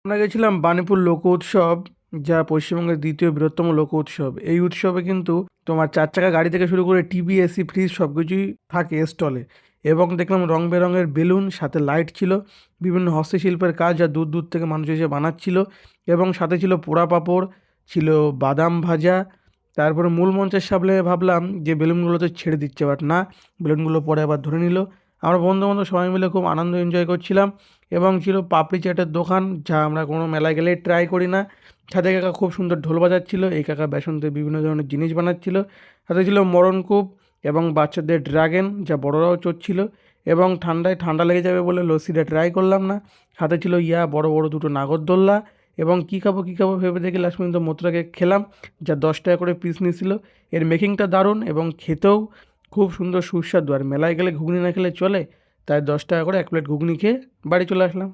আমরা গেছিলাম বাণীপুর লোক উৎসব, যা পশ্চিমবঙ্গের দ্বিতীয় বৃহত্তম লোক উৎসব। এই উৎসবে কিন্তু তোমার 4 চাকা গাড়ি থেকে শুরু করে টিভি, এসি, ফ্রিজ সব কিছুই থাকে স্টলে। এবং দেখলাম রং বেরঙের বেলুন, সাথে লাইট ছিল, বিভিন্ন হস্তশিল্পের কাজ যা দূর দূর থেকে মানুষ এসে বানাচ্ছিল। এবং সাথে ছিল পোড়া পাঁপড়, ছিল বাদাম ভাজা। তারপরে মূল মঞ্চের সামনে ভাবলাম যে বেলুনগুলো তো ছেড়ে দিচ্ছে, বাট না, বেলুনগুলো পরে আবার ধরে নিল। আমরা বন্ধু বান্ধব সবাই মিলে খুব আনন্দ এনজয় করছিলাম। এবং ছিল পাপড়ি চাটের দোকান, যা আমরা কোনো মেলায় গেলে ট্রাই করি না। সাথে কাকা খুব সুন্দর ঢোল বাজাচ্ছিল, এই কাকা বেসন দিয়ে বিভিন্ন ধরনের জিনিস বানাচ্ছিল। সাথে ছিল মরণকূপ এবং বাচ্চাদের ড্রাগন, যা বড়রাও চড়ছিল। এবং ঠান্ডায় ঠান্ডা লেগে যাবে বলে লস্যিটা ট্রাই করলাম না। সাথে ছিল বড় বড় দুটো নাগরদোল্লা। এবং কী খাবো ভেবে দেখে লাস্ট পর্যন্ত মথুরা কেক খেলাম, যা 10 টাকা করে পিস নিয়েছিল। এর মেকিংটা দারুণ এবং খেতেও খুব সুন্দর সুস্বাদু। আর মেলায় গেলে ঘুগনি না খেলে চলে, তাই 10 টাকা করে 1 প্লেট ঘুগনি খেয়ে বাড়ি চলে আসলাম।